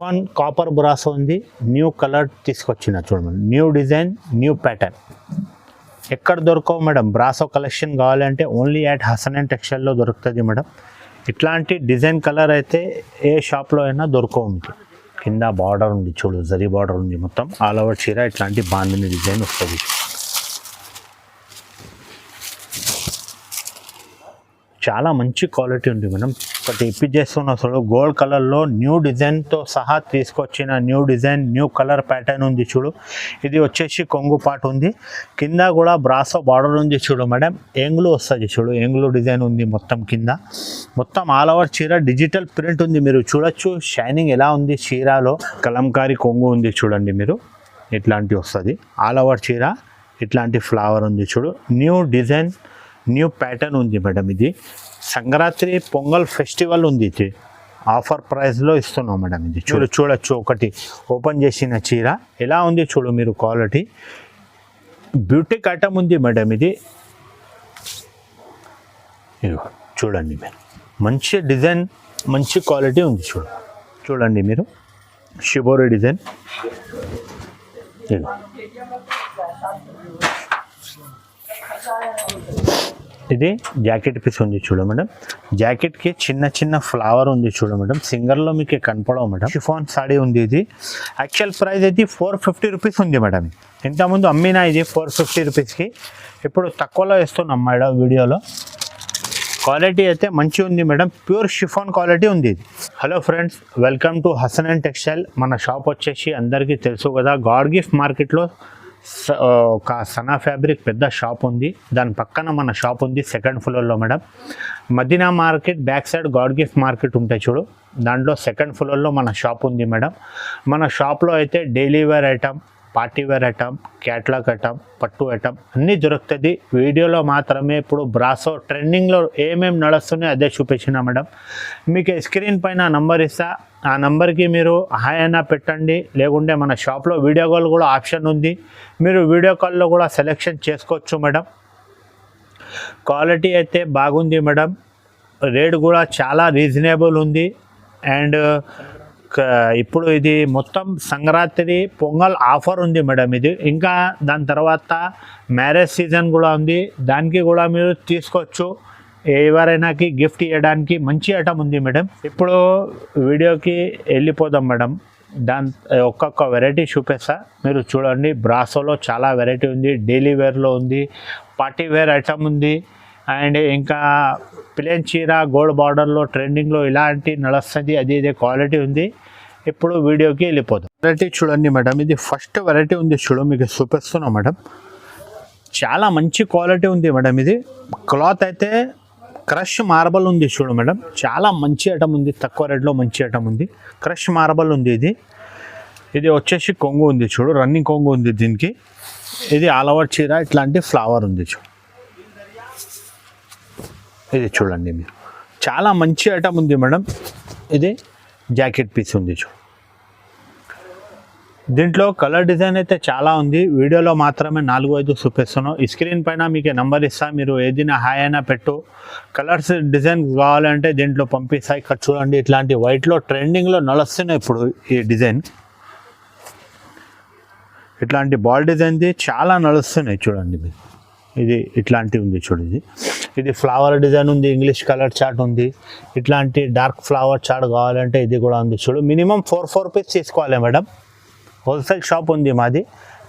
One copper brasso ఉంది, new colour తీసుకొచ్చిన చూడండి, న్యూ డిజైన్ న్యూ ప్యాటర్న్. ఎక్కడ దొరకవు మేడం, బ్రాసో కలెక్షన్ కావాలంటే ఓన్లీ యాట్ హసన్ అండ్ టెక్స్టైల్లో దొరుకుతుంది మేడం. ఇట్లాంటి డిజైన్ కలర్ అయితే ఏ షాప్లో అయినా దొరకవు మీకు. కింద బార్డర్ ఉంది చూడు, జరీ బార్డర్ ఉంది, మొత్తం ఆల్ ఓవర్ చీర ఇట్లాంటి బాందిని డిజైన్ వస్తుంది. చాలా మంచి క్వాలిటీ ఉంది మేడం. ఒకటి ఇప్పించేస్తున్న అసలు గోల్డ్ కలర్లో న్యూ డిజైన్తో సహా తీసుకొచ్చిన new design new colour pattern ఉంది చూడు. ఇది వచ్చేసి కొంగు పాటు ఉంది, కింద కూడా బ్రాసో బార్డర్ ఉంది చూడు మేడం. ఏంగులు వస్తుంది చూడు, ఏంగులు డిజైన్ ఉంది మొత్తం కింద. మొత్తం ఆల్ ఓవర్ చీర డిజిటల్ ప్రింట్ ఉంది, మీరు చూడొచ్చు షైనింగ్ ఎలా ఉంది చీరలో. కలంకారీ కొంగు ఉంది చూడండి మీరు, ఇట్లాంటి వస్తుంది ఆల్ ఓవర్ చీర. ఇట్లాంటి ఫ్లవర్ ఉంది చూడు, న్యూ డిజైన్ న్యూ ప్యాటర్న్ ఉంది మేడం. ఇది సంక్రాంతి పొంగల్ ఫెస్టివల్ ఉంది, ఇది ఆఫర్ ప్రైస్లో ఇస్తున్నాం మేడం. ఇది చూడొచ్చు, ఒకటి ఓపెన్ చేసిన చీర ఎలా ఉంది చూడు మీరు, క్వాలిటీ బ్యూటిక్ ఐటమ్ ఉంది మేడం. ఇది చూడండి మీరు, మంచి డిజైన్ మంచి క్వాలిటీ ఉంది చూడండి మీరు. షిబోరి డిజైన్ ఇది జాకెట్ పీస్ ఉంది చూడు మేడం. జాకెట్కి చిన్న చిన్న ఫ్లవర్ ఉంది చూడు మేడం, సింగర్లో మీకు కనపడవు మేడం. షిఫాన్ సాడీ ఉంది. ఇది యాక్చువల్ ప్రైస్ అయితే 450 రూపీస్ ఉంది మేడం. ఇంతకుముందు అమ్మినా ఇది 450 రూపీస్కి, ఇప్పుడు తక్కువలో ఇస్తున్నాం మేడం వీడియోలో. క్వాలిటీ అయితే మంచిగా ఉంది మేడం, ప్యూర్ షిఫాన్ క్వాలిటీ ఉంది ఇది. Hello friends, welcome to Hasan and textile. మన షాప్ వచ్చేసి అందరికీ తెలుసు కదా, గాడ్ గిఫ్ట్ మార్కెట్లో ఒక సనా ఫ్యాబ్రిక్ పెద్ద షాప్ ఉంది, దాని పక్కన మన షాప్ ఉంది సెకండ్ ఫ్లోర్లో madam. Madina market back side God Gift market ఉంటాయి చూడు, దాంట్లో సెకండ్ ఫ్లోర్లో మన షాప్ ఉంది మేడం. మన షాప్లో అయితే daily wear item, party wear item, catalogue item, పట్టు ఐటమ్ అన్నీ దొరుకుతుంది. వీడియోలో మాత్రమే ఇప్పుడు బ్రాసో ట్రెండింగ్లో ఏమేమి నడుస్తున్నాయో అదే చూపించిన మేడం. మీకు స్క్రీన్ పైన నంబర్ ఇస్తా, ఆ నెంబర్కి మీరు హాయ్ అయినా పెట్టండి, లేకుంటే మన షాప్లో వీడియో కాల్ కూడా ఆప్షన్ ఉంది, మీరు వీడియో కాల్లో కూడా సెలెక్షన్ చేసుకోవచ్చు మేడం. క్వాలిటీ అయితే బాగుంది మేడం, రేట్ కూడా చాలా రీజనబుల్ ఉంది. అండ్ ఇప్పుడు ఇది మొత్తం సంక్రాంతి పొంగల్ ఆఫర్ ఉంది మేడం. ఇది ఇంకా దాని తర్వాత మ్యారేజ్ సీజన్ కూడా ఉంది, దానికి కూడా మీరు తీసుకోవచ్చు. ఎవరైనాకి గిఫ్ట్ ఇవ్వడానికి మంచి ఐటమ్ ఉంది మేడం. ఇప్పుడు వీడియోకి వెళ్ళిపోదాం మేడం. దాని ఒక్కొక్క వెరైటీ చూపిస్తా, మీరు చూడండి. బ్రాసోలో చాలా వెరైటీ ఉంది, డైలీ వేర్లో ఉంది, పార్టీ వేర్ ఐటమ్ ఉంది, అండ్ ఇంకా ప్లేన్ చీర గోల్డ్ బార్డర్లో ట్రెండింగ్లో ఇలాంటి నడుస్తుంది, అది ఇదే క్వాలిటీ ఉంది. ఇప్పుడు వీడియోకి వెళ్ళిపోదాం. వెరైటీ చూడండి మేడం, ఇది ఫస్ట్ వెరైటీ ఉంది చూడు, మీకు చూపిస్తున్నాం మేడం. చాలా మంచి క్వాలిటీ ఉంది మేడం. ఇది క్లాత్ అయితే క్రష్ మార్బల్ ఉంది చూడు మేడం, చాలా మంచి ఐటమ్ ఉంది, తక్కువ రేట్లో మంచి ఐటమ్ ఉంది. క్రష్ మార్బల్ ఉంది ఇది. ఇది వచ్చేసి కొంగు ఉంది చూడు, రన్నింగ్ కొంగు ఉంది దీనికి. ఇది ఆల్ ఓవర్ చీర ఇట్లాంటి ఫ్లవర్ ఉంది చూడు, ఇది చూడండి మీరు, చాలా మంచి ఐటమ్ ఉంది మేడం. ఇది జాకెట్ పీస్ ఉంది చూడు. దీంట్లో కలర్ డిజైన్ అయితే చాలా ఉంది, వీడియోలో మాత్రమే 4-5 చూపిస్తున్నాను. స్క్రీన్ పైన మీకు నెంబర్ ఇస్తా, మీరు ఏదైనా హాయ్ అయినా పెట్టు. కలర్స్ డిజైన్ కావాలంటే దీంట్లో పంపిస్తాయి. ఇక్కడ చూడండి, ఇట్లాంటి వైట్లో ట్రెండింగ్లో నడుస్తున్నాయి ఇప్పుడు ఈ డిజైన్. ఇట్లాంటి బాల్ డిజైన్ది చాలా నడుస్తున్నాయి చూడండి. ఇది ఇట్లాంటి ఉంది చూడు. ఇది ఫ్లవర్ డిజైన్ ఉంది, ఇంగ్లీష్ కలర్ చార్ట్ ఉంది. ఇట్లాంటి డార్క్ ఫ్లవర్ చార్ట్ కావాలంటే ఇది కూడా ఉంది చూడు. మినిమం 4 పీస్ తీసుకోవాలి మేడం, హోల్సేల్ షాప్ ఉంది మాది.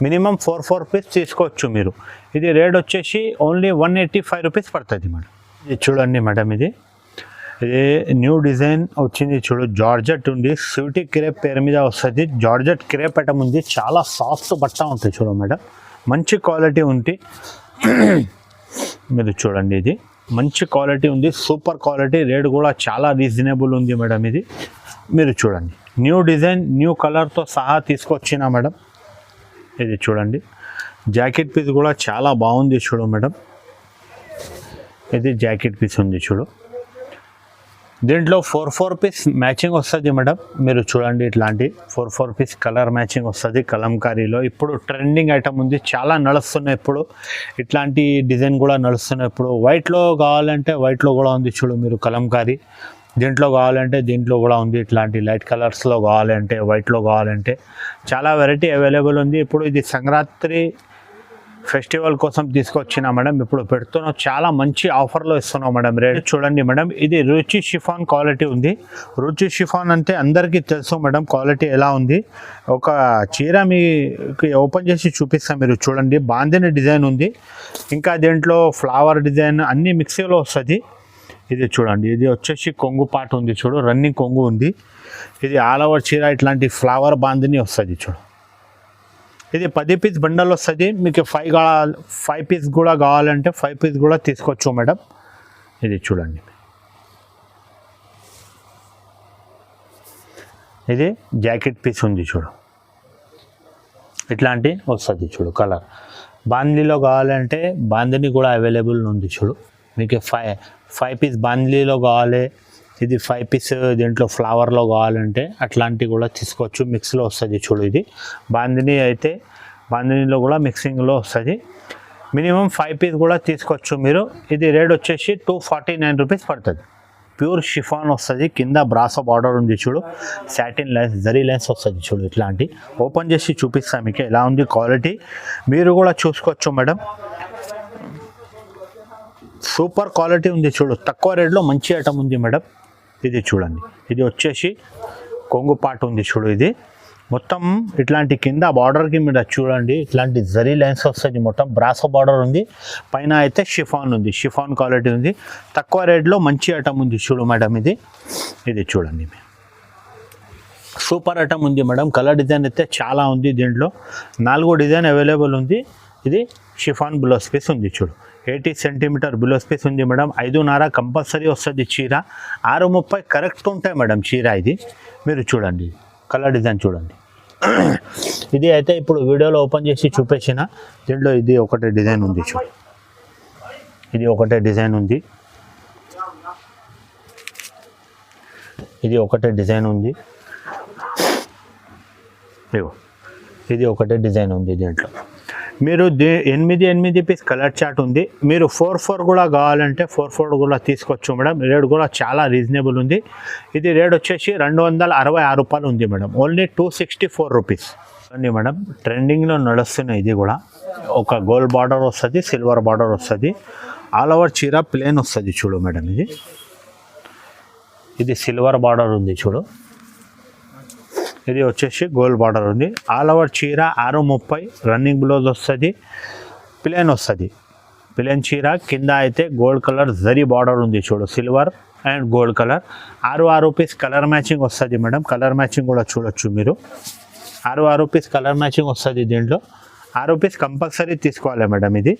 మినిమం 4 పీస్ తీసుకోవచ్చు మీరు. ఇది రేట్ వచ్చేసి ఓన్లీ 185 రూపీస్ పడుతుంది మేడం. ఇది చూడండి మేడం, ఇది న్యూ డిజైన్ వచ్చింది చూడు. జార్జెట్ ఉంది, స్వీటీ క్రేప్ పేరు మీద వస్తుంది. జార్జెట్ క్రేప్ ఐటమ్ ఉంది, చాలా సాఫ్ట్ బట్ట ఉంటుంది చూడు మేడం, మంచి క్వాలిటీ ఉంది. మీరు చూడండి, ఇది మంచి క్వాలిటీ ఉంది, సూపర్ క్వాలిటీ. రేట్ కూడా చాలా రీజనబుల్ ఉంది మేడం. ఇది మీరు చూడండి, న్యూ డిజైన్ న్యూ కలర్తో సహా తీసుకొచ్చిన మేడం. ఇది చూడండి, జాకెట్ పీస్ కూడా చాలా బాగుంది చూడు మేడం. ఇది జాకెట్ పీస్ ఉంది చూడు. దీంట్లో 4 పీస్ మ్యాచింగ్ వస్తుంది మేడం. మీరు చూడండి, ఇట్లాంటి 4 పీస్ కలర్ మ్యాచింగ్ వస్తుంది కలంకారీలో. ఇప్పుడు ట్రెండింగ్ ఐటమ్ ఉంది, చాలా నడుస్తున్నాయి ఇప్పుడు. ఇట్లాంటి డిజైన్ కూడా నడుస్తున్నాయి ఇప్పుడు. వైట్లో కావాలంటే వైట్లో కూడా ఉంది చూడు మీరు, కలంకారీ. దీంట్లో కావాలంటే దీంట్లో కూడా ఉంది. ఇట్లాంటి లైట్ కలర్స్లో కావాలంటే, వైట్లో కావాలంటే చాలా వెరైటీ అవైలబుల్ ఉంది. ఇప్పుడు ఇది సంక్రాంతి ఫెస్టివల్ కోసం తీసుకొచ్చినా మేడం. ఇప్పుడు పెడుతున్నాం, చాలా మంచి ఆఫర్లో ఇస్తున్నాం మేడం. రేట్ చూడండి మేడం, ఇది రుచి షిఫాన్ క్వాలిటీ ఉంది. రుచి షిఫాన్ అంటే అందరికీ తెలుసు మేడం క్వాలిటీ ఎలా ఉంది. ఒక చీర మీకు ఓపెన్ చేసి చూపిస్తాం, మీరు చూడండి. బాందిని డిజైన్ ఉంది, ఇంకా దీంట్లో ఫ్లవర్ డిజైన్ అన్ని మిక్సీలో వస్తుంది. ఇది చూడండి, ఇది వచ్చేసి కొంగు పాట ఉంది చూడు, రన్నింగ్ కొంగు ఉంది. ఇది ఆల్ ఓవర్ చీర ఇట్లాంటి ఫ్లవర్ బాందిని వస్తుంది చూడు. ఇది 10 పీస్ బండల్ వస్తుంది. మీకు 5 పీస్ కూడా కావాలంటే 5 పీస్ కూడా తీసుకోవచ్చు మేడం. ఇది చూడండి, ఇది జాకెట్ పీస్ ఉంది చూడు, ఇట్లాంటి వస్తుంది చూడు కలర్. బాందిలో కావాలంటే బాందిని కూడా అవైలబుల్ ఉంది చూడు. మీకు 5 పీస్ బాందిలో కావాలి, ఇది 5 పీస్ దీంట్లో ఫ్లవర్లో కావాలంటే అట్లాంటివి కూడా తీసుకోవచ్చు. మిక్స్లో వస్తుంది చూడు. ఇది బాందిని అయితే బాందినిలో కూడా మిక్సింగ్లో వస్తుంది. మినిమం 5 పీస్ కూడా తీసుకోవచ్చు మీరు. ఇది రేట్ వచ్చేసి 249 రూపీస్ పడుతుంది. ప్యూర్ షిఫాన్ వస్తుంది, కింద బ్రాసో బార్డర్ ఉంది చూడు, సాటిన్ లెన్స్ జరీ లెన్స్ వస్తుంది చూడు. ఇట్లాంటి ఓపెన్ చేసి చూపిస్తాను మీకు ఎలా ఉంది క్వాలిటీ, మీరు కూడా చూసుకోవచ్చు మేడం. సూపర్ క్వాలిటీ ఉంది చూడు, తక్కువ రేట్లో మంచి ఐటమ్ ఉంది మేడం. ఇది చూడండి, ఇది వచ్చేసి కొంగు పాట ఉంది చూడు. ఇది మొత్తం ఇట్లాంటి కింద బార్డర్కి మీరు చూడండి, ఇట్లాంటి జరీ లైన్స్ వస్తుంది. మొత్తం బ్రాసో బార్డర్ ఉంది, పైన అయితే షిఫాన్ ఉంది, షిఫాన్ క్వాలిటీ ఉంది. తక్కువ రేట్లో మంచి ఐటమ్ ఉంది చూడు మేడం. ఇది చూడండి, సూపర్ ఐటమ్ ఉంది మేడం. కలర్ డిజైన్ అయితే చాలా ఉంది, దీంట్లో 4 డిజైన్ అవైలబుల్ ఉంది. ఇది షిఫాన్ బ్లౌజ్ పీస్ ఉంది చూడు, 80 సెంటీమీటర్ బ్లౌజ్ పీస్ ఉంది మేడం. 5.5 కంపల్సరీ వస్తుంది చీర. 6.30 కరెక్ట్ ఉంటాయి మేడం చీర. ఇది మీరు చూడండి, కలర్ డిజైన్ చూడండి. ఇది అయితే ఇప్పుడు వీడియోలో ఓపెన్ చేసి చూపించిన దీంట్లో ఇది ఒకటే డిజైన్ ఉంది చూడు, ఇది ఒకటే డిజైన్ ఉంది, ఇది ఒకటే డిజైన్ ఉంది, ఇది ఒకటే డిజైన్ ఉంది. దీంట్లో మీరు 8 పీస్ కలర్ చార్ట్ ఉంది. మీరు 4 కూడా కావాలంటే 4 కూడా తీసుకోవచ్చు మేడం. రేట్ కూడా చాలా రీజనబుల్ ఉంది. ఇది రేట్ వచ్చేసి 266 రూపాయలు ఉంది మేడం. ఓన్లీ 264 రూపీస్ అండి మేడం. ట్రెండింగ్లో నడుస్తున్న ఇది కూడా ఒక గోల్డ్ బార్డర్ వస్తుంది, సిల్వర్ బార్డర్ వస్తుంది. ఆల్ ఓవర్ చీర ప్లేన్ వస్తుంది చూడు మేడం. ఇది సిల్వర్ బార్డర్ ఉంది చూడు, ఇది వచ్చేసి గోల్డ్ బార్డర్ ఉంది. ఆల్ ఓవర్ చీర 6.30 రన్నింగ్ బ్లౌజ్ వస్తుంది, ప్లేన్ వస్తుంది. ప్లేన్ చీర కింద అయితే గోల్డ్ కలర్ జరీ బార్డర్ ఉంది చూడు, silver and gold colour. 6 rupees colour matching వస్తుంది మేడం. కలర్ మ్యాచింగ్ కూడా చూడొచ్చు మీరు. 6 రూపీస్ కలర్ మ్యాచింగ్ వస్తుంది దీంట్లో. 6 రూపీస్ కంపల్సరీ తీసుకోవాలి మేడం. ఇది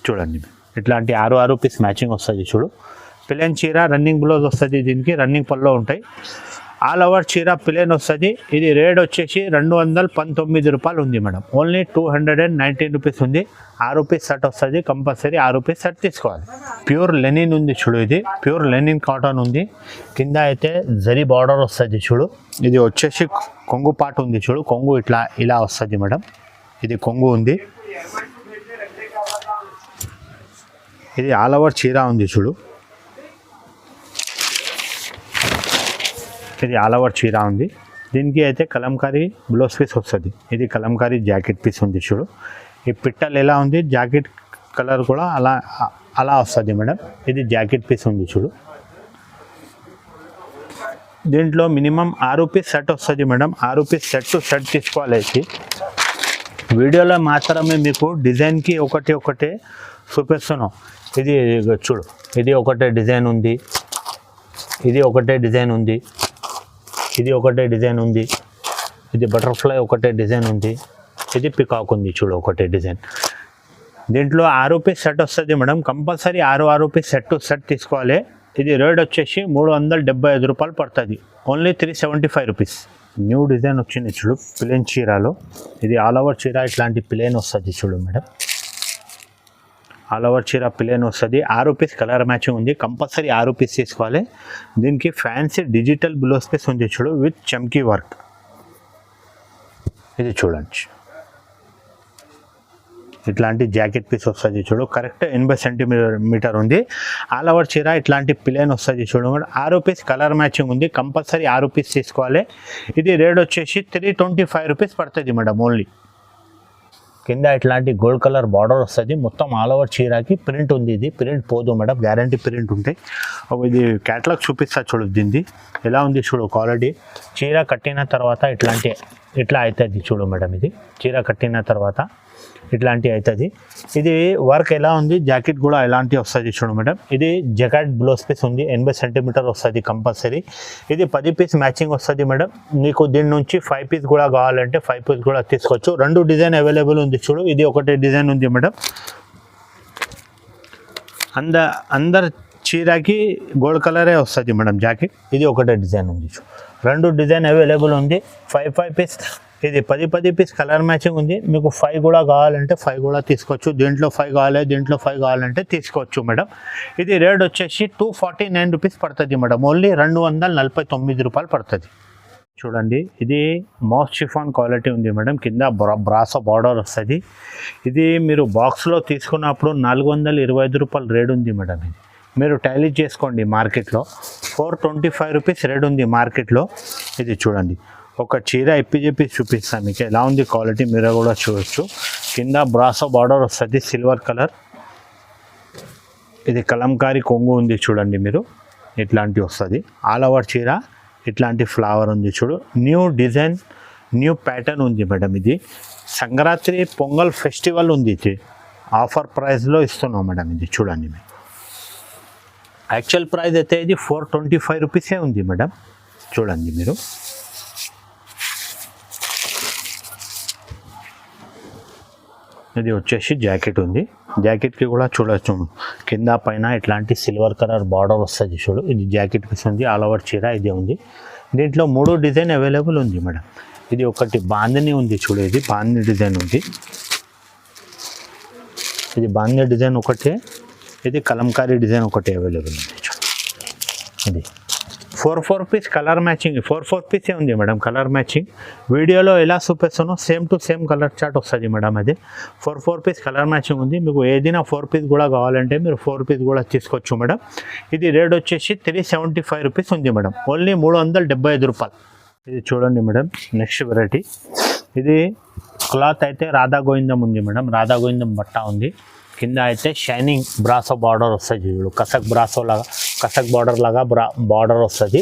చూడండి, ఇట్లాంటి 6 రూపీస్ మ్యాచింగ్ వస్తుంది చూడు. ప్లేన్ చీర రన్నింగ్ బ్లౌజ్ వస్తుంది, దీనికి రన్నింగ్ పళ్ళు ఉంటాయి. ఆల్ ఓవర్ చీర ప్లేన్ వస్తుంది. ఇది రేట్ వచ్చేసి 219 రూపాయలు ఉంది మేడం. ఓన్లీ 219 రూపీస్ ఉంది. 6 రూపీస్ సెట్ వస్తుంది, కంపల్సరీ 6 రూపీస్ సెట్ తీసుకోవాలి. ప్యూర్ లెనిన్ ఉంది చూడు, ఇది ప్యూర్ లెనిన్ కాటన్ ఉంది. కింద అయితే జరీ బార్డర్ వస్తుంది చూడు. ఇది వచ్చేసి కొంగు పాట ఉంది చూడు, కొంగు ఇలా వస్తుంది మేడం. ఇది కొంగు ఉంది. ఇది ఆల్ ఓవర్ చీర ఉంది చూడు, ఇది ఆల్ ఓవర్ చీర ఉంది. దీనికి అయితే కలంకారీ బ్లౌజ్ పీస్ వస్తుంది. ఇది కలంకారీ జాకెట్ పీస్ ఉంది చూడు. ఈ పిట్టలు ఎలా ఉంది, జాకెట్ కలర్ కూడా అలా వస్తుంది మేడం. ఇది జాకెట్ పీస్ ఉంది చూడు. దీంట్లో మినిమం 6 రూపీస్ సెట్ వస్తుంది మేడం. 6 రూపీస్ సెట్ తీసుకోవాలి. వీడియోలో మాత్రమే మీకు డిజైన్కి ఒకటే చూపిస్తున్నాం. ఇది చూడు, ఇది ఒకటే డిజైన్ ఉంది, ఇది ఒకటే డిజైన్ ఉంది, ఇది ఒకటే డిజైన్ ఉంది, ఇది బటర్ఫ్లై ఒకటే డిజైన్ ఉంది, ఇది పికాక్ ఉంది చూడు ఒకటే డిజైన్. దీంట్లో 6 రూపీస్ సెట్ వస్తుంది మేడం. కంపల్సరీ 6 రూపీస్ సెట్ తీసుకోవాలి. ఇది రేట్ వచ్చేసి 375 రూపాయలు పడుతుంది. Only 375 rupees. న్యూ డిజైన్ వచ్చింది చూడు, ప్లేన్ చీరలో. ఇది ఆల్ ఓవర్ చీర ఇట్లాంటి ప్లేన్ వస్తుంది చూడు మేడం. ఆల్ ఓవర్ చీర ప్లేన్ వస్తుంది. 6 రూపీస్ కలర్ మ్యాచింగ్ ఉంది, కంపల్సరీ 6 రూపీస్ తీసుకోవాలి. దీనికి ఫ్యాన్సీ డిజిటల్ బ్లౌజ్ పీస్ ఉంది చూడు, విత్ చమ్కీ వర్క్. ఇది చూడండి, ఇట్లాంటి జాకెట్ పీస్ వస్తుంది చూడు, కరెక్ట్ 80 సెంటీమీటర్ ఉంది. ఆల్ ఓవర్ చీర ఇట్లాంటి ప్లేన్ వస్తుంది చూడు. 6 పీస్ కలర్ మ్యాచింగ్ ఉంది, కంపల్సరీ 6 పీస్ తీసుకోవాలి. ఇది రేట్ వచ్చేసి 325 రూపీస్ పడుతుంది మేడం ఓన్లీ. కింద ఇట్లాంటి గోల్డ్ కలర్ బార్డర్ వస్తుంది, మొత్తం ఆల్ ఓవర్ చీరకి ప్రింట్ ఉంది. ఇది ప్రింట్ పోదు మేడం, గ్యారంటీ ప్రింట్ ఉంటాయి. ఇది క్యాటలాగ్ చూపిస్తా చూడు, దీన్ని ఎలా ఉంది చూడు క్వాలిటీ. చీర కట్టిన తర్వాత ఇట్లా అవుతుంది చూడు మేడం. ఇది చీర కట్టిన తర్వాత ఇట్లాంటి అవుతుంది. ఇది వర్క్ ఎలా ఉంది, జాకెట్ కూడా ఎలాంటి వస్తుంది చూడు మేడం. ఇది జాకెట్ బ్లౌజ్ పీస్ ఉంది, 80 సెంటీమీటర్ వస్తుంది కంపల్సరీ. ఇది 10 పీస్ మ్యాచింగ్ వస్తుంది మేడం. నీకు దీని నుంచి 5 పీస్ కూడా కావాలంటే 5 పీస్ కూడా తీసుకోవచ్చు. 2 డిజైన్ అవైలబుల్ ఉంది చూడు. ఇది ఒకటే డిజైన్ ఉంది మేడం. అందరు చీరకి గోల్డ్ కలరే వస్తుంది మేడం జాకెట్. ఇది ఒకటే డిజైన్ ఉంది చూడు. 2 డిజైన్ అవైలబుల్ ఉంది. 5 పీస్, ఇది 10 పీస్ కలర్ మ్యాచింగ్ ఉంది. మీకు 5 కూడా కావాలంటే 5 కూడా తీసుకోవచ్చు. దీంట్లో 5 కావాలి, దీంట్లో 5 కావాలంటే తీసుకోవచ్చు మేడం. ఇది రేట్ వచ్చేసి 249 రూపీస్ పడుతుంది మేడం. ఓన్లీ 249 రూపాయలు పడుతుంది. చూడండి, ఇది మౌస్ షిఫాన్ క్వాలిటీ ఉంది మేడం. కింద బ్రాసో బార్డర్ వస్తుంది. ఇది మీరు బాక్స్లో తీసుకున్నప్పుడు 425 రూపాయలు రేట్ ఉంది మేడం. ఇది మీరు టాలీ చేసుకోండి. మార్కెట్లో 425 రూపీస్ రేట్ ఉంది మార్కెట్లో. ఇది చూడండి, ఒక చీర ఇప్పి చూపిస్తాను మీకు ఎలా ఉంది క్వాలిటీ, మీరు కూడా చూడొచ్చు. కింద బ్రాసో బార్డర్ వస్తుంది, సిల్వర్ కలర్. ఇది కలంకారీ కొంగు ఉంది చూడండి మీరు, ఇట్లాంటి వస్తుంది. ఆల్ ఓవర్ చీర ఇట్లాంటి ఫ్లవర్ ఉంది చూడు. న్యూ డిజైన్, న్యూ ప్యాటర్న్ ఉంది మేడం. ఇది సంక్రాంతి పొంగల్ ఫెస్టివల్ ఉంది. ఇది ఆఫర్ ప్రైస్లో ఇస్తున్నాం మేడం. ఇది చూడండి మీరు. యాక్చువల్ ప్రైస్ అయితే ఇది 425 రూపీసే ఉంది మేడం. చూడండి మీరు. ఇది వచ్చేసి జాకెట్ ఉంది. జాకెట్కి కూడా చూడొచ్చు, కింద పైన ఇట్లాంటి సిల్వర్ కలర్ బార్డర్ వస్తుంది చూడు. ఇది జాకెట్ పీస్ ఉంది, ఆల్ ఓవర్ చీర ఇదే ఉంది. దీంట్లో 3 డిజైన్ అవైలబుల్ ఉంది మేడం. ఇది ఒకటి బాందిని ఉంది చూడు, ఇది బాందిని డిజైన్ ఉంది. ఇది బాందిని డిజైన్ ఒకటే, ఇది కలంకారీ డిజైన్ ఒకటి అవైలబుల్ ఉంది చూడు. ఇది 4 పీస్ కలర్ మ్యాచింగ్, 4 పీసే ఉంది మేడం కలర్ మ్యాచింగ్. వీడియోలో ఎలా చూపిస్తానో same to same colour chart వస్తుంది మేడం. అది 4 పీస్ కలర్ మ్యాచింగ్ ఉంది. మీకు ఏదైనా 4 పీస్ కూడా కావాలంటే మీరు 4 పీస్ కూడా తీసుకోవచ్చు మేడం. ఇది రేట్ వచ్చేసి 375 రూపీస్ ఉంది మేడం. ఓన్లీ 375 రూపాయలు. ఇది చూడండి మేడం, నెక్స్ట్ వెరైటీ. ఇది క్లాత్ అయితే రాధా గోవిందం ఉంది మేడం. రాధా గోవిందం బట్ట ఉంది. కింద అయితే షైనింగ్ బ్రాసో బార్డర్ వస్తుంది చూడు, కసక్ బ్రాసో లాగా, కసక్ బార్డర్ లాగా బార్డర్ వస్తుంది.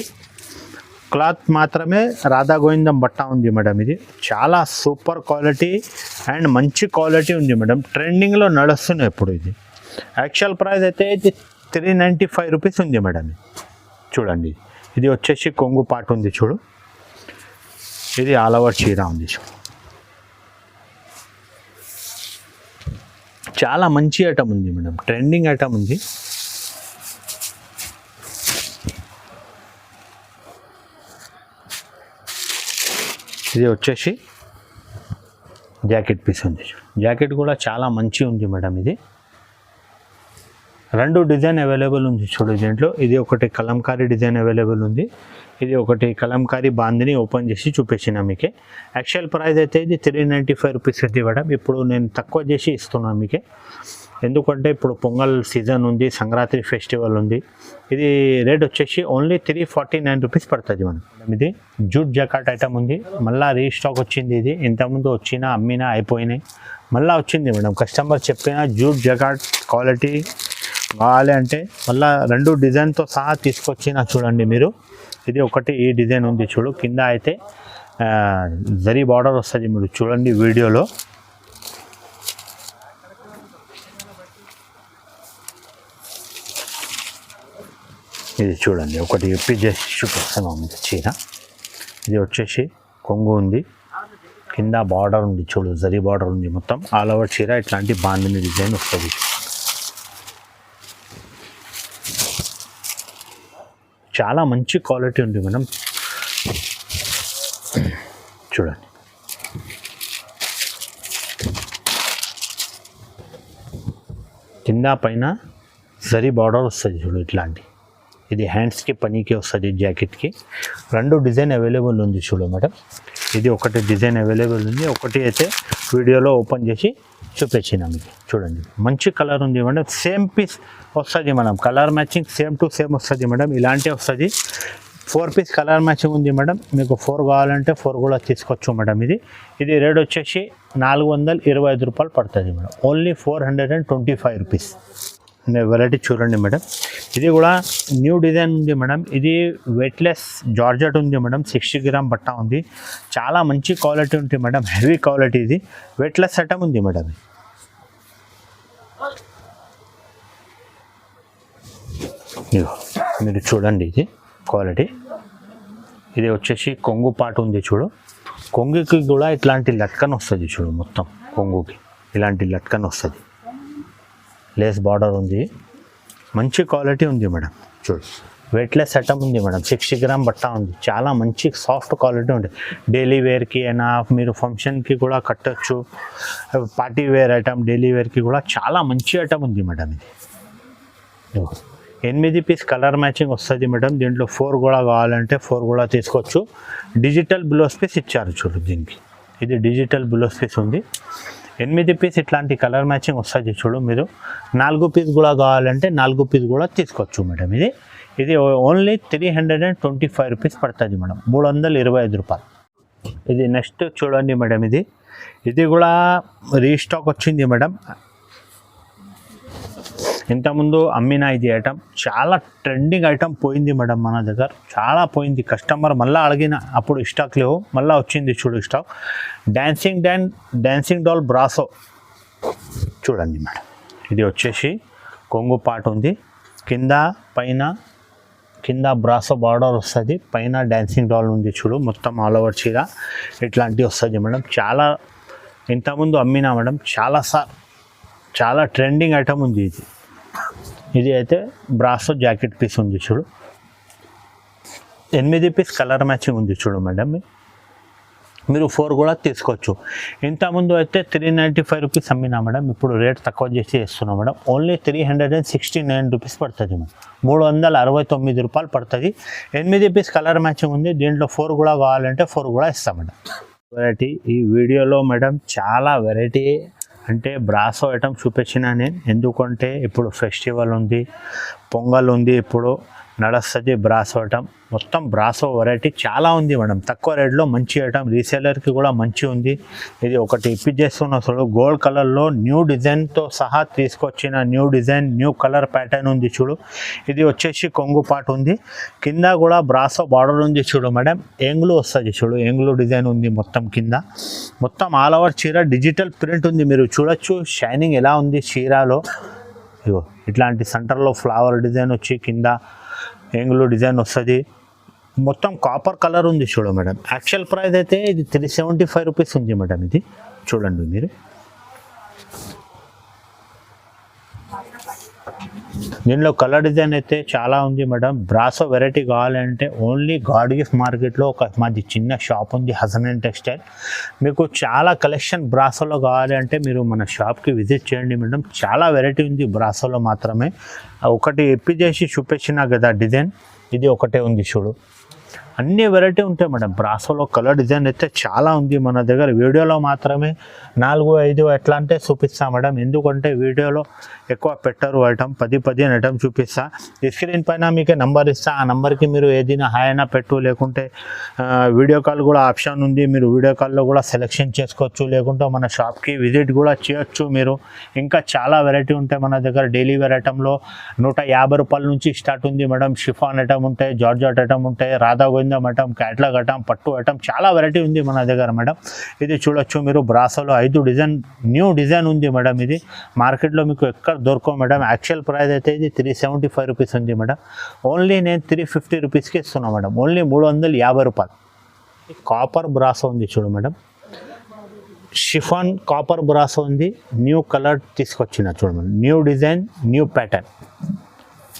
క్లాత్ మాత్రమే రాధా గోవిందం బట్ట ఉంది మేడం. ఇది చాలా సూపర్ క్వాలిటీ అండ్ మంచి క్వాలిటీ ఉంది మేడం. ట్రెండింగ్లో నడుస్తున్నాయి ఇప్పుడు. ఇది యాక్చువల్ ప్రైస్ అయితే ఇది 395 రూపీస్ ఉంది మేడం. చూడండి, ఇది వచ్చేసి కొంగు పాటు ఉంది చూడు. ఇది ఆల్ ఓవర్ చీర ఉంది చూడు. చాలా మంచి ఐటమ్ ఉంది మేడం, ట్రెండింగ్ ఐటమ్ ఉంది. ఇది వచ్చేసి జాకెట్ పీస్ ఉంది. జాకెట్ కూడా చాలా మంచి ఉంది మేడం. ఇది 2 డిజైన్ అవైలబుల్ ఉంది చూడు దీంట్లో. ఇది ఒకటి కలంకారీ డిజైన్ అవైలబుల్ ఉంది. ఇది ఒకటి కలంకారీ బాందిని ఓపెన్ చేసి చూపించిన మీకే. యాక్చువల్ ప్రైస్ అయితే ఇది 395 రూపీస్ ఉంది మేడం. ఇప్పుడు నేను తక్కువ చేసి ఇస్తున్నాను మీకే, ఎందుకంటే ఇప్పుడు పొంగల్ సీజన్ ఉంది, సంక్రాంతి ఫెస్టివల్ ఉంది. ఇది రేట్ వచ్చేసి ఓన్లీ 349 రూపీస్ పడుతుంది మనం. ఇది జూట్ జాకెట్ ఐటమ్ ఉంది, మళ్ళీ రీస్టాక్ వచ్చింది. ఇది ఇంతకుముందు వచ్చినా అమ్మినా అయిపోయినాయి, మళ్ళీ వచ్చింది మేడం. కస్టమర్ చెప్పిన జూట్ జాకెట్ క్వాలిటీ కావాలి అంటే మళ్ళీ 2 డిజైన్తో సహా తీసుకొచ్చిన చూడండి మీరు. ఇది ఒకటి ఈ డిజైన్ ఉంది చూడు. కింద అయితే జరీ బార్డర్ వస్తుంది మీరు చూడండి వీడియోలో. ఇది చూడండి, ఒకటి ఇప్పి చేసి చూపిస్తాను మీకు చీర. ఇది వచ్చేసి కొంగు ఉంది, కింద బార్డర్ ఉంది చూడు, జరీ బార్డర్ ఉంది. మొత్తం ఆల్ ఓవర్ చీర ఇట్లాంటి బాందిని డిజైన్ వస్తుంది. చాలా మంచి క్వాలిటీ ఉంది మేడం. చూడండి, కింద పైన జరీ బార్డర్ వస్తుంది చూడు ఇట్లాంటి. ఇది హ్యాండ్స్కి పనికి వస్తుంది, జాకెట్కి. 2 డిజైన్ అవైలబుల్ ఉంది చూడు మేడం. ఇది ఒకటి డిజైన్ అవైలబుల్ ఉంది, ఒకటి అయితే వీడియోలో ఓపెన్ చేసి చూపించిన మీకు చూడండి, మంచి కలర్ ఉంది మేడం. సేమ్ పీస్ వస్తుంది madam, colour matching same to same వస్తుంది మేడం. ఇలాంటి వస్తుంది. 4 పీస్ కలర్ మ్యాచింగ్ ఉంది మేడం. మీకు 4 కావాలంటే 4 కూడా తీసుకోవచ్చు మేడం. ఇది రేట్ వచ్చేసి 425 రూపాయలు పడుతుంది మేడం. Only 425 rupees. వెరైటీ చూడండి మేడం. ఇది కూడా న్యూ డిజైన్ ఉంది మేడం. ఇది వెయిట్లెస్ జార్జెట్ ఉంది మేడం. 60 గ్రామ్ బట్ట ఉంది. చాలా మంచి క్వాలిటీ ఉంటుంది మేడం. Heavy quality. ఇది వెయిట్లెస్ ఐటమ్ ఉంది మేడం. మీరు చూడండి, ఇది క్వాలిటీ. ఇది వచ్చేసి కొంగు పాటు ఉంది చూడు. కొంగుకి కూడా ఇట్లాంటి లట్కన్ వస్తుంది చూడు. మొత్తం కొంగుకి ఇలాంటి లట్కన్ వస్తుంది. లేస్ బార్డర్ ఉంది. మంచి క్వాలిటీ ఉంది మేడం. చూడు, వెయిట్లెస్ ఐటమ్ ఉంది మేడం. 60 గ్రామ్ బట్ట ఉంది. చాలా మంచి సాఫ్ట్ క్వాలిటీ ఉంది. డైలీ వేర్కి అయినా మీరు ఫంక్షన్కి కూడా కట్టచ్చు. పార్టీ వేర్ ఐటమ్, డైలీ వేర్కి కూడా చాలా మంచి ఐటమ్ ఉంది మేడం. ఇది 8 పీస్ కలర్ మ్యాచింగ్ వస్తుంది మేడం. దీంట్లో 4 కూడా కావాలంటే 4 కూడా తీసుకోవచ్చు. డిజిటల్ బ్లౌజ్ పీస్ ఇచ్చారు చూడు దీనికి. ఇది డిజిటల్ బ్లౌజ్ పీస్ ఉంది. 8 పీస్ ఇట్లాంటి కలర్ మ్యాచింగ్ వస్తుంది చూడు. మీరు 4 పీస్ కూడా కావాలంటే 4 పీస్ కూడా తీసుకోవచ్చు మేడం. ఇది ఓన్లీ 325 రూపీస్ పడుతుంది మేడం. 325 రూపాయలు. ఇది నెక్స్ట్ చూడండి మేడం. ఇది కూడా రీస్టాక్ వచ్చింది మేడం. ఇంతకుముందు అమ్మిన ఇది ఐటమ్ చాలా ట్రెండింగ్ ఐటమ్ పోయింది మేడం. మన దగ్గర చాలా పోయింది. కస్టమర్ మళ్ళీ అడిగిన అప్పుడు స్టాక్ లేవు, మళ్ళీ వచ్చింది చూడు స్టాక్. డాన్సింగ్ డాల్ బ్రాసో చూడండి మేడం. ఇది వచ్చేసి కొంగు పాటు ఉంది. కింద బ్రాసో బార్డర్ వస్తుంది. పైన డాన్సింగ్ డాల్ ఉంది చూడు. మొత్తం ఆల్ ఓవర్ చీర ఇట్లాంటివి వస్తుంది మేడం. చాలా ఇంతకుముందు అమ్మినా మేడం. చాలా ట్రెండింగ్ ఐటమ్ ఉంది ఇది అయితే బ్రాసో జాకెట్ పీస్ ఉంది చూడు. 8 పీస్ కలర్ మ్యాచింగ్ ఉంది చూడు మేడం. మీరు 4 కూడా తీసుకోవచ్చు. ఇంతకుముందు అయితే 395 రూపీస్ అమ్మినా మేడం. ఇప్పుడు రేట్ తక్కువ చేసి ఇస్తున్నాం మేడం. ఓన్లీ 369 రూపీస్ పడుతుంది మేడం. 369 రూపాయలు పడుతుంది. 8 పీస్ కలర్ మ్యాచింగ్ ఉంది. దీంట్లో 4 కూడా కావాలంటే 4 కూడా ఇస్తాం మేడం. వెరైటీ ఈ వీడియోలో మేడం చాలా వెరైటీ అంటే బ్రాసో ఐటమ్ చూపించిన నేను. ఎందుకంటే ఇప్పుడు ఫెస్టివల్ ఉంది, పొంగల్ ఉంది, ఇప్పుడు నడుస్తుంది బ్రాసో ఐటమ్. మొత్తం బ్రాసో వెరైటీ చాలా ఉంది మేడం. తక్కువ రేట్లో మంచి ఐటమ్. రీసేలర్కి కూడా మంచి ఉంది. ఇది ఒకటి ఇప్పించేస్తున్న అసలు గోల్డ్ కలర్లో న్యూ డిజైన్తో సహా తీసుకొచ్చిన new design, new colour pattern ఉంది చూడు. ఇది వచ్చేసి కొంగు పాటు ఉంది. కింద కూడా బ్రాసో బార్డర్ ఉంది చూడు మేడం. ఏంగులు వస్తుంది చూడు. ఏంగులు డిజైన్ ఉంది మొత్తం కింద. మొత్తం ఆల్ ఓవర్ చీర డిజిటల్ ప్రింట్ ఉంది. మీరు చూడొచ్చు షైనింగ్ ఎలా ఉంది చీరలో. ఇగో ఇట్లాంటి సెంటర్లో ఫ్లవర్ డిజైన్ వచ్చి కింద ఏంగులు డిజైన్ వస్తుంది. మొత్తం కాపర్ కలర్ ఉంది చూడు మేడం. యాక్చువల్ ప్రైస్ అయితే ఇది 375 రూపీస్ ఉంది మేడం. ఇది చూడండి మీరు. దీనిలో కలర్ డిజైన్ అయితే చాలా ఉంది మేడం. బ్రాసో వెరైటీ కావాలంటే ఓన్లీ గాడ్ గిఫ్ట్ మార్కెట్లో మాది చిన్న షాప్ ఉంది, హసన్ అండ్ టెక్స్టైల్. మీకు చాలా కలెక్షన్ బ్రాసోలో కావాలి అంటే మీరు మన షాప్కి విజిట్ చేయండి మేడం. చాలా వెరైటీ ఉంది బ్రాసోలో మాత్రమే. ఒకటి ఎప్పి చేసి చూపించినా కదా డిజైన్, ఇది ఒకటే ఉంది చూడు. అన్ని వెరైటీ ఉంటాయి మేడం. బ్రాసోలో కలర్ డిజైన్ అయితే చాలా ఉంది మన దగ్గర. వీడియోలో మాత్రమే 4-5 ఎట్లా అంటే చూపిస్తాను మేడం. ఎందుకంటే వీడియోలో ఎక్కువ పెట్టరు ఐటమ్. 10 ఐటమ్ చూపిస్తా. స్క్రీన్ పైన మీకు నెంబర్ ఇస్తా. ఆ నెంబర్కి మీరు ఏదైనా హాయ్ అయినా పెట్టు, లేకుంటే వీడియో కాల్ కూడా ఆప్షన్ ఉంది. మీరు వీడియో కాల్లో కూడా సెలెక్షన్ చేసుకోవచ్చు, లేకుంటే మన షాప్కి విజిట్ కూడా చేయొచ్చు మీరు. ఇంకా చాలా వెరైటీ ఉంటాయి మన దగ్గర. డైలీ వేర్ ఐటంలో 150 రూపాయల నుంచి స్టార్ట్ ఉంది మేడం. షిఫాన్ ఐటమ్ ఉంటాయి, జార్జెట్ ఐటమ్ ఉంటాయి, రాధా గోవిందం ఐటమ్, క్యాట్లాగ్ ఐటమ్, పట్టు ఐటమ్, చాలా వెరైటీ ఉంది మన దగ్గర మేడం. ఇది చూడొచ్చు మీరు. బ్రాసోలో 5 డిజైన్ న్యూ డిజైన్ ఉంది మేడం. ఇది మార్కెట్లో మీకు ఎక్కడ దొరకవు మేడం. యాక్చువల్ ప్రైస్ అయితే ఇది 375 రూపీస్ ఉంది మేడం. ఓన్లీ నేను 350 రూపీస్కి ఇస్తున్నాను మేడం. ఓన్లీ 350 రూపాయలు. కాపర్ బ్రాసో ఉంది చూడు మేడం. షిఫాన్ కాపర్ బ్రాసో ఉంది. న్యూ కలర్ తీసుకొచ్చిన చూడు madam. New design, new pattern.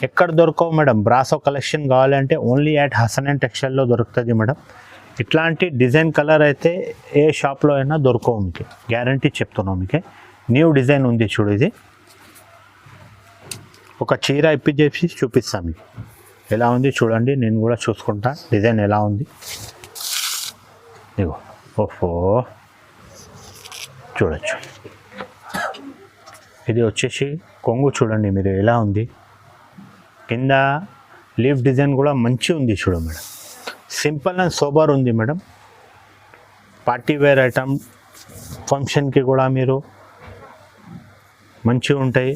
ఎక్కడ దొరకవు మేడం. బ్రాసో కలెక్షన్ కావాలంటే ఓన్లీ అట్ హసన్ అండ్ టెక్స్టైల్లో దొరుకుతుంది మేడం. ఇట్లాంటి డిజైన్ కలర్ అయితే ఏ షాప్లో అయినా దొరకవు మీకు, గ్యారంటీ చెప్తున్నాం మీకు. న్యూ డిజైన్ ఉంది చూడు. ఇది ఒక చీర ఇప్పించేసి చూపిస్తాను మీకు ఎలా ఉంది చూడండి. నేను కూడా చూసుకుంటా డిజైన్ ఎలా ఉంది. ఇగో ఓహో చూడొచ్చు. ఇది వచ్చేసి కొంగు చూడండి మీరు ఎలా ఉంది, కింద లీఫ్ డిజైన్ కూడా మంచి ఉంది చూడు మేడం. సింపుల్ అండ్ సోబర్ ఉంది మేడం. పార్టీ వేర్ ఐటమ్, ఫంక్షన్కి కూడా మీరు మంచిగా ఉంటాయి.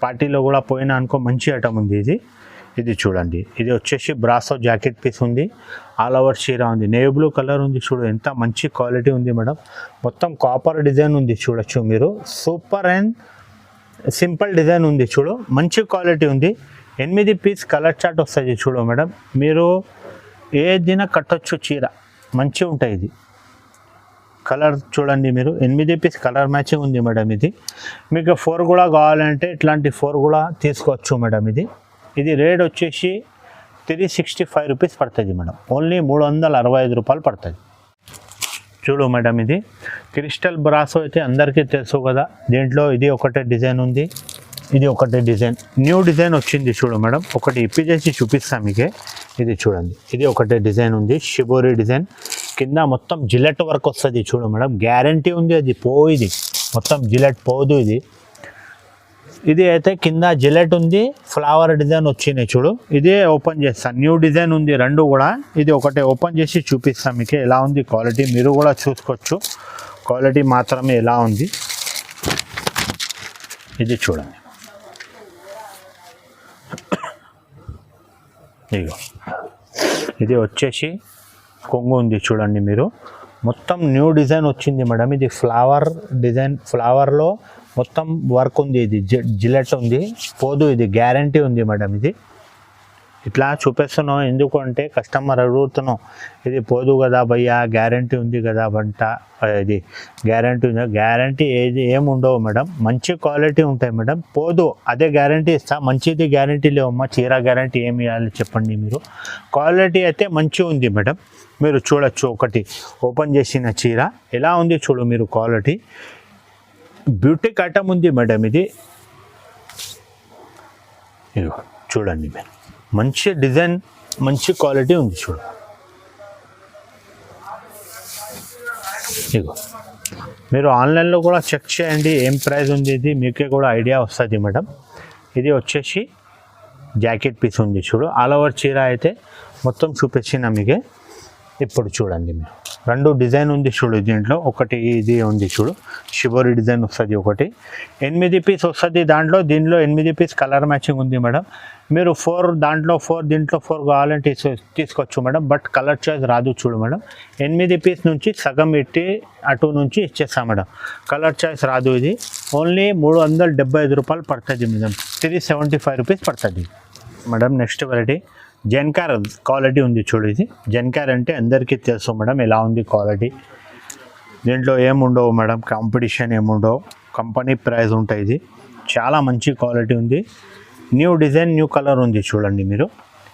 పార్టీలో కూడా పోయినా అనుకో మంచి ఐటమ్ ఉంది ఇది. ఇది చూడండి, ఇది వచ్చేసి బ్రాసో జాకెట్ పీస్ ఉంది, ఆల్ ఓవర్ చీర ఉంది, నేవీ బ్లూ కలర్ ఉంది చూడు, ఎంత మంచి క్వాలిటీ ఉంది మేడం. మొత్తం కాపర్ డిజైన్ ఉంది చూడొచ్చు మీరు, సూపర్ అండ్ సింపుల్ డిజైన్ ఉంది చూడు, మంచి క్వాలిటీ ఉంది. 8 పీస్ కలర్ చార్ట్ వస్తుంది చూడు మేడం, మీరు ఏ దిన కట్టొచ్చు చీర, మంచిగా ఉంటాయి. ఇది కలర్ చూడండి మీరు, 8 పీస్ కలర్ మ్యాచింగ్ ఉంది మేడం. ఇది మీకు 4 కూడా కావాలంటే ఇట్లాంటి 4 కూడా తీసుకోవచ్చు మేడం. ఇది రేట్ వచ్చేసి 365 రూపీస్ పడుతుంది మేడం, ఓన్లీ 365 రూపాయలు పడుతుంది. చూడు మేడం, ఇది క్రిస్టల్ బ్రాసో అయితే అందరికీ తెలుసు కదా. దీంట్లో ఇది ఒకటే డిజైన్ ఉంది, ఇది ఒకటే డిజైన్, న్యూ డిజైన్ వచ్చింది చూడు మేడం. ఒకటి ఇప్పి చేసి చూపిస్తాను మీకే. ఇది చూడండి, ఇది ఒకటే డిజైన్ ఉంది, షిబోరి డిజైన్, కింద మొత్తం జిలెట్ వర్క్ వస్తుంది చూడు మేడం, గ్యారంటీ ఉంది. అది పోయిది మొత్తం జిలెట్ పోదు. ఇది అయితే కింద జిలెట్ ఉంది, ఫ్లవర్ డిజైన్ వచ్చినాయి చూడు. ఇదే ఓపెన్ చేస్తాను, న్యూ డిజైన్ ఉంది రెండు కూడా. ఇది ఒకటే ఓపెన్ చేసి చూపిస్తాను మీకు ఎలా ఉంది క్వాలిటీ, మీరు కూడా చూసుకోవచ్చు క్వాలిటీ మాత్రమే ఎలా ఉంది. ఇది చూడండి, ఇగో ఇది వచ్చేసి కొంగు ఉంది చూడండి మీరు, మొత్తం న్యూ డిజైన్ వచ్చింది మేడం. ఇది ఫ్లవర్ డిజైన్, ఫ్లవర్లో మొత్తం వర్క్ ఉంది. ఇది జిలెట్ ఉంది, పోదు, ఇది గ్యారంటీ ఉంది మేడం. ఇది ఇట్లా చూపిస్తున్నాం ఎందుకంటే కస్టమర్ అడుగుతున్నాం, ఇది పోదు కదా భయ్యా, గ్యారంటీ ఉంది కదా వంట, ఇది గ్యారంటీ ఉంది. గ్యారంటీ ఏమి ఉండవు మేడం, మంచి క్వాలిటీ ఉంటాయి మేడం, పోదు, అదే గ్యారంటీ ఇస్తా. మంచిది గ్యారంటీ లేవమ్మా, చీర గ్యారంటీ ఏమి ఇవ్వాలి చెప్పండి మీరు. క్వాలిటీ అయితే మంచిగా ఉంది మేడం, మీరు చూడొచ్చు. ఒకటి ఓపెన్ చేసిన చీర ఎలా ఉంది చూడు మీరు, క్వాలిటీ బ్యూటిక్ ఐటమ్ ఉంది మేడం. ఇది చూడండి మీరు, మంచి డిజైన్, మంచి క్వాలిటీ ఉంది చూడు. ఇగో మీరు ఆన్లైన్లో కూడా చెక్ చేయండి ఏం ప్రైస్ ఉంది, ఇది మీకే కూడా ఐడియా వస్తుంది మేడం. ఇది వచ్చేసి జాకెట్ పీస్ ఉంది చూడు, ఆల్ ఓవర్ చీర అయితే మొత్తం చూపించిన మీకే. ఇప్పుడు చూడండి మీరు, రెండు డిజైన్ ఉంది చూడు దీంట్లో. ఒకటి ఇది ఉంది చూడు, షిబోరి డిజైన్ వస్తుంది ఒకటి, 8 పీస్ వస్తుంది దాంట్లో. దీంట్లో 8 పీస్ కలర్ మ్యాచింగ్ ఉంది మేడం. మీరు 4 దాంట్లో 4 దీంట్లో 4 కావాలంటే తీసుకోవచ్చు మేడం, బట్ కలర్ చాయిస్ రాదు చూడు మేడం. 8 పీస్ నుంచి సగం పెట్టి అటు నుంచి ఇచ్చేస్తాం మేడం, కలర్ చాయిస్ రాదు. ఇది ఓన్లీ 375 రూపాయలు పడుతుంది మేడం, 375 రూపీస్ పడుతుంది మేడం. నెక్స్ట్ వెరైటీ జెన్కార్ క్వాలిటీ ఉంది చూడు. ఇది జెన్కార్ అంటే అందరికీ తెలుసు మేడం ఎలా ఉంది క్వాలిటీ. దీంట్లో ఏముండవు మేడం, కాంపిటీషన్ ఏముండవు, కంపెనీ ప్రైస్ ఉంటాయి. ఇది చాలా మంచి క్వాలిటీ ఉంది, న్యూ డిజైన్, న్యూ కలర్ ఉంది చూడండి మీరు.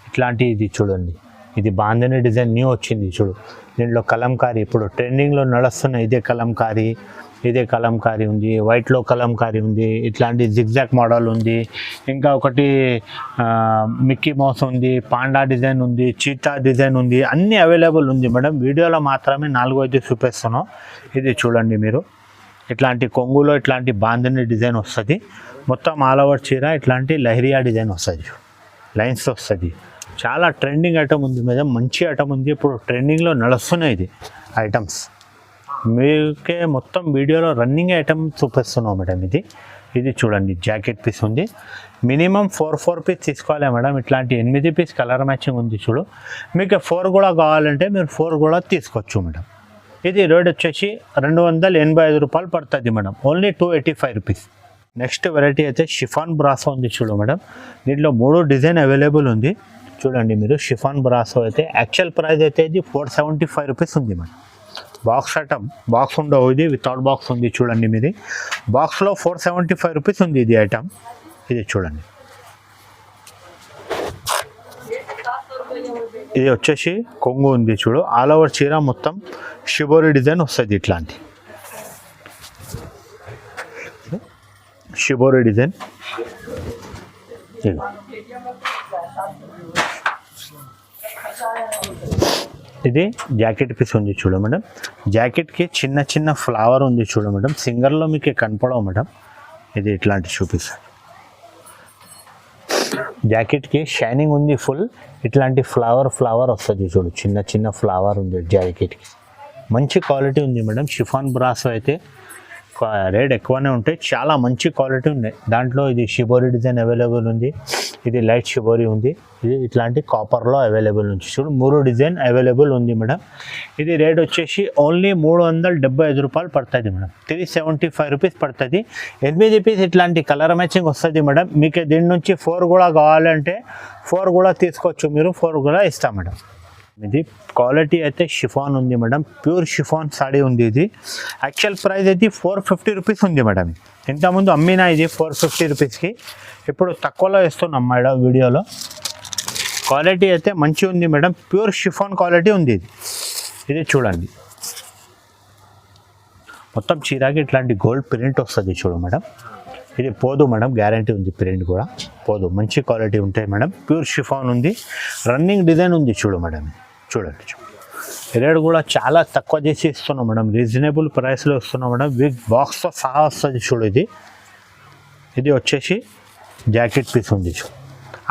ఇట్లాంటి ఇది చూడండి, ఇది బాంధని డిజైన్ న్యూ వచ్చింది చూడు. దీంట్లో కలంకారీ ఇప్పుడు ట్రెండింగ్లో నడుస్తున్న ఇదే కలంకారీ ఉంది, వైట్లో కలంకారీ ఉంది, ఇట్లాంటి జిగ్జాక్ మోడల్ ఉంది, ఇంకా ఒకటి మిక్కీ మౌస్ ఉంది, పాండా డిజైన్ ఉంది, చీతా డిజైన్ ఉంది, అన్నీ అవైలబుల్ ఉంది మేడం. వీడియోలో మాత్రమే 4 చూపిస్తున్నాం. ఇది చూడండి మీరు, ఇట్లాంటి కొంగులో ఇట్లాంటి బాంధని డిజైన్ వస్తుంది, మొత్తం ఆల్ ఓవర్ చీర ఇట్లాంటి లహరియా డిజైన్ వస్తుంది, లైన్స్ వస్తుంది. చాలా ట్రెండింగ్ ఐటమ్ ఉంది మేడం, మంచి ఐటమ్ ఉంది, ఇప్పుడు ట్రెండింగ్లో నడుస్తున్నాయి ఇది ఐటమ్స్. మీకే మొత్తం వీడియోలో రన్నింగ్ ఐటమ్ చూపిస్తున్నాం మేడం. ఇది చూడండి, జాకెట్ పీస్ ఉంది, మినిమం 4 పీస్ తీసుకోవాలి మేడం. ఇట్లాంటి 8 పీస్ కలర్ మ్యాచింగ్ ఉంది చూడు. మీకు 4 కూడా కావాలంటే మీరు 4 కూడా తీసుకోవచ్చు మేడం. ఇది రేట్ వచ్చేసి 285 రూపాయలు పడుతుంది madam, only 285 rupees. Next variety అయితే షిఫాన్ బ్రాసో ఉంది చూడు మేడం. దీంట్లో 3 డిజైన్ అవైలబుల్ ఉంది చూడండి మీరు. షిఫాన్ బ్రాసో అయితే యాక్చువల్ ప్రైస్ అయితే ఇది 475 రూపీస్ ఉంది మేడం. బాక్స్ ఐటమ్, బాక్స్ ఉండవు, ఇది వితౌట్ బాక్స్ ఉంది చూడండి మీది. బాక్స్లో 475 రూపీస్ ఉంది ఇది ఐటమ్. ఇది చూడండి, ఇది వచ్చేసి కొంగు ఉంది చూడు, ఆల్ ఓవర్ చీర మొత్తం షిబోరి డిజైన్ వస్తుంది, ఇట్లాంటి షిబోరి డిజైన్. ఇది జాకెట్ పీస్ ఉంది చూడ మేడం. జాకెట్కి చిన్న చిన్న ఫ్లవర్ ఉంది చూడ మేడం. సింగర్లో మీకు కనపడవు మేడం. ఇది ఇట్లాంటి చూపిస్తాను. జాకెట్కి షైనింగ్ ఉంది ఫుల్. ఇట్లాంటి ఫ్లవర్ వస్తుంది చూడు. చిన్న చిన్న ఫ్లవర్ ఉంది జాకెట్కి. మంచి క్వాలిటీ ఉంది మేడం. షిఫాన్ బ్రాసో అయితే రేట్ ఎక్కువనే ఉంటాయి. చాలా మంచి క్వాలిటీ ఉన్నాయి. దాంట్లో ఇది షిబోరి డిజైన్ అవైలబుల్ ఉంది. ఇది లైట్ షిబోరి ఉంది. ఇది ఇట్లాంటి కాపర్లో అవైలబుల్ ఉంది చూడు. 3 డిజైన్ అవైలబుల్ ఉంది మేడం. ఇది రేట్ వచ్చేసి ఓన్లీ 375 రూపాయలు పడుతుంది మేడం. 375 రూపీస్ పడుతుంది. 8 పీస్ ఇట్లాంటి కలర్ మ్యాచింగ్ వస్తుంది మేడం. మీకు దీని నుంచి 4 కూడా కావాలంటే 4 కూడా తీసుకోవచ్చు మీరు. 4 కూడా ఇస్తాం మేడం. ఇది క్వాలిటీ అయితే షిఫాన్ ఉంది మేడం. ప్యూర్ షిఫాన్ సాడీ ఉంది. ఇది యాక్చువల్ ప్రైస్ అయితే 450 రూపీస్ ఉంది మేడం. ఇంతకుముందు అమ్మినా ఇది 450 రూపీస్కి. ఇప్పుడు తక్కువలో ఇస్తున్నాం మేడం వీడియోలో. క్వాలిటీ అయితే మంచిగా ఉంది మేడం. ప్యూర్ షిఫాన్ క్వాలిటీ ఉంది. ఇది చూడండి. మొత్తం చీరాకి ఇట్లాంటి గోల్డ్ ప్రింట్ వస్తుంది చూడు మేడం. ఇది పోదు మేడం. గ్యారంటీ ఉంది. ప్రింట్ కూడా పోదు. మంచి క్వాలిటీ ఉంటాయి మేడం. ప్యూర్ షిఫాన్ ఉంది. రన్నింగ్ డిజైన్ ఉంది చూడు మేడం. చూడండి. రేట్ కూడా చాలా తక్కువ చేసి ఇస్తున్నాం మేడం. రీజనబుల్ ప్రైస్లో ఇస్తున్నాం మేడం. బిగ్ బాక్స్తో సహా వస్తుంది చూడు. ఇది వచ్చేసి జాకెట్ పీస్ ఉంది చూడు.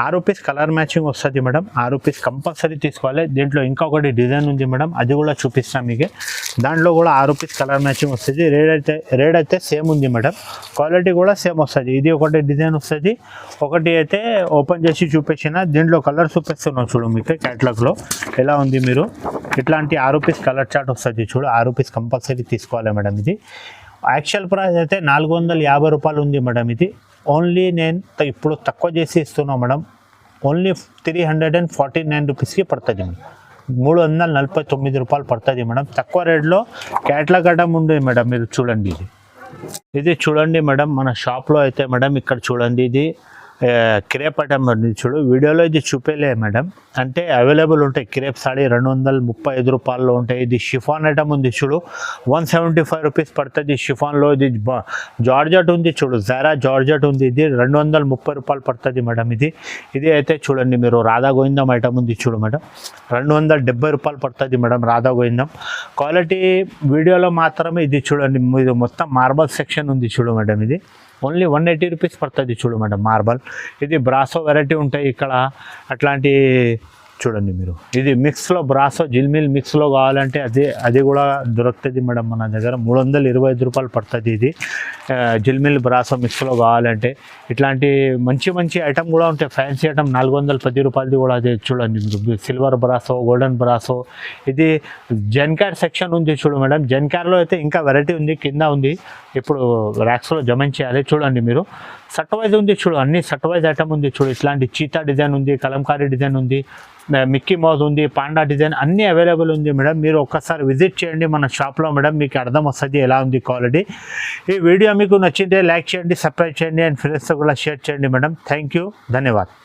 6 పీస్ కలర్ మ్యాచింగ్ వస్తుంది మేడం. 6 పీస్ కంపల్సరీ తీసుకోవాలి. దీంట్లో ఇంకొకటి డిజైన్ ఉంది మేడం. అది కూడా చూపిస్తాం మీకు. దాంట్లో కూడా 6 పీస్ కలర్ మ్యాచింగ్ వస్తుంది. రేట్ అయితే సేమ్ ఉంది మేడం. క్వాలిటీ కూడా సేమ్ వస్తుంది. ఇది ఒకటి డిజైన్ వస్తుంది. ఒకటి అయితే ఓపెన్ చేసి చూపించిన. దీంట్లో కలర్ చూపిస్తున్నాం చూడు మీకు. క్యాటలాగ్లో ఎలా ఉంది మీరు. ఇట్లాంటి 6 పీస్ కలర్ చార్ట్ వస్తుంది చూడు. 6 పీస్ కంపల్సరీ తీసుకోవాలి మేడం. ఇది యాక్చువల్ ప్రైస్ అయితే 450 రూపాయలు ఉంది మేడం. ఇది ఓన్లీ నేను ఇప్పుడు తక్కువ చేసి ఇస్తున్నాం మేడం. ఓన్లీ 349 రూపీస్కి పడుతుంది మేడం. 349 రూపాయలు పడుతుంది మేడం. తక్కువ రేట్లో క్యాట్లాగ్ ఐటమ్ ఉంది మేడం. మీరు చూడండి. ఇది చూడండి మేడం. మన షాప్లో అయితే మేడం ఇక్కడ చూడండి. ఇది క్రేప్ ఐటమ్ చూడు. వీడియోలో ఇది చూపేలే మేడం. అంటే అవైలబుల్ ఉంటాయి. క్రేప్ సాడీ 235 రూపాయల్లో ఉంటాయి. ఇది షిఫాన్ ఐటమ్ ఉంది చూడు. 175 రూపీస్ పడుతుంది షిఫాన్లో. ఇది జార్జెట్ ఉంది చూడు. జారా జార్జెట్ ఉంది. ఇది 230 రూపాయలు పడుతుంది మేడం. ఇది అయితే చూడండి మీరు. రాధా గోవిందం ఐటమ్ ఉంది చూడు మేడం. 270 రూపాయలు పడుతుంది మేడం. రాధా గోవిందం క్వాలిటీ వీడియోలో మాత్రమే. ఇది చూడండి. ఇది మొత్తం మార్బల్ సెక్షన్ ఉంది చూడు మేడం. ఇది ఓన్లీ 180 రూపీస్ పడుతుంది చూడు మేడం. మార్బల్. ఇది బ్రాసో వెరైటీ ఉంటాయి ఇక్కడ. అట్లాంటి చూడండి మీరు. ఇది మిక్స్లో బ్రాసో జిల్మిల్ మిక్స్లో కావాలంటే అది కూడా దొరుకుతుంది మేడం మన దగ్గర. 325 రూపాయలు పడుతుంది. ఇది జిల్మిల్ బ్రాసో మిక్స్లో కావాలంటే. ఇట్లాంటి మంచి ఐటమ్ కూడా ఉంటాయి. ఫ్యాన్సీ ఐటమ్ 410 రూపాయలది కూడా. అది చూడండి మీరు. Silver brasso, golden brasso. ఇది జెన్కార్ సెక్షన్ ఉంది చూడు మేడం. జెన్కార్లో అయితే ఇంకా వెరైటీ ఉంది. కింద ఉంది. ఇప్పుడు ర్యాక్స్లో జమ చేయాలి. చూడండి మీరు. సట్ వైజ్ ఉంది చూడు. అన్ని సట్ వైజ్ ఐటమ్ ఉంది చూడు. ఇట్లాంటి చీతా డిజైన్ ఉంది. కలంకారీ డిజైన్ ఉంది. మిక్కీ మౌజ్ ఉంది. పాండా డిజైన్ అన్నీ అవైలబుల్ ఉంది మేడం. మీరు ఒక్కసారి విజిట్ చేయండి మన షాప్లో మేడం. మీకు అర్థం వస్తుంది ఎలా ఉంది క్వాలిటీ. ఈ వీడియో మీకు నచ్చితే లైక్ చేయండి, సబ్స్క్రైబ్ చేయండి అండ్ ఫ్రెండ్స్తో కూడా షేర్ చేయండి మేడం. Thank you. ధన్యవాదాలు.